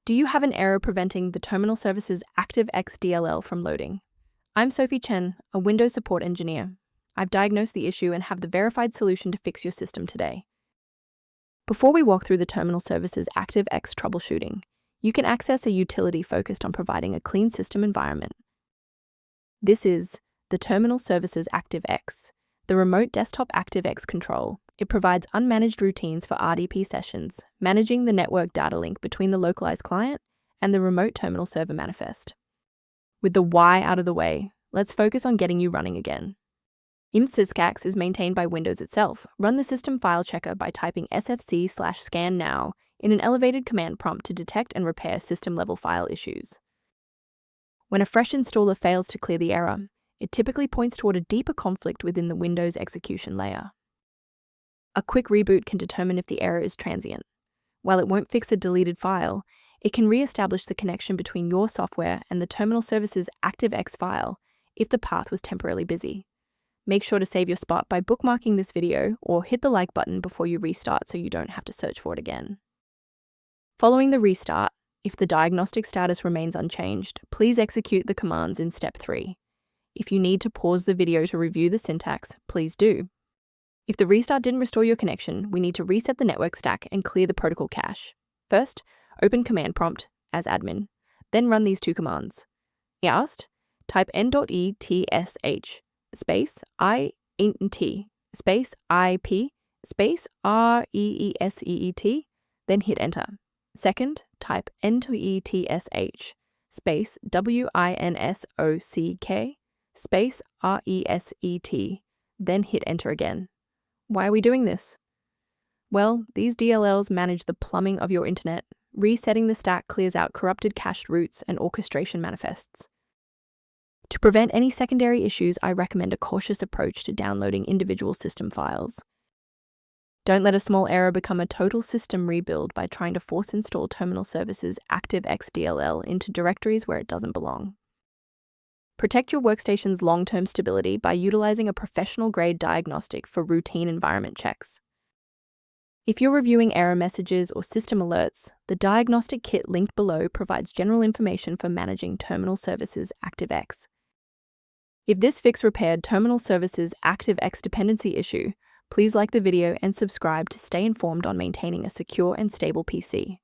Do you have an error preventing the terminal services ActiveX DLL from loading? I'm Sophie Chen, a Windows support engineer. I've diagnosed the issue and have the verified solution to fix your system today. Before we walk through the terminal services ActiveX troubleshooting, you can access a utility focused on providing a clean system environment. This is the Terminal Services ActiveX, the Remote Desktop ActiveX Control. It provides unmanaged routines for RDP sessions, managing the network data link between the localized client and the remote terminal server manifest. With the why out of the way, let's focus on getting you running again. Mstscax is maintained by Windows itself. Run the system file checker by typing sfc/scan now in an elevated command prompt to detect and repair system-level file issues. When a fresh installer fails to clear the error, it typically points toward a deeper conflict within the Windows execution layer. A quick reboot can determine if the error is transient. While it won't fix a deleted file, it can re-establish the connection between your software and the terminal services ActiveX file if the path was temporarily busy. Make sure to save your spot by bookmarking this video or hit the like button before you restart so you don't have to search for it again. Following the restart, if the diagnostic status remains unchanged, please execute the commands in step 3. If you need to pause the video to review the syntax, please do. If the restart didn't restore your connection, we need to reset the network stack and clear the protocol cache. First, open command prompt as admin, then run these two commands. East, type n.etsh space int space ip space reeseet, then hit enter. Second, type n.etsh space winsock space reset, then hit enter again. Why are we doing this? Well, these DLLs manage the plumbing of your internet. Resetting the stack clears out corrupted cached routes and orchestration manifests. To prevent any secondary issues, I recommend a cautious approach to downloading individual system files. Don't let a small error become a total system rebuild by trying to force install terminal services ActiveX DLL into directories where it doesn't belong. Protect your workstation's long-term stability by utilizing a professional-grade diagnostic for routine environment checks. If you're reviewing error messages or system alerts, the diagnostic kit linked below provides general information for managing terminal services ActiveX. If this fix repaired terminal services ActiveX dependency issue, please like the video and subscribe to stay informed on maintaining a secure and stable PC.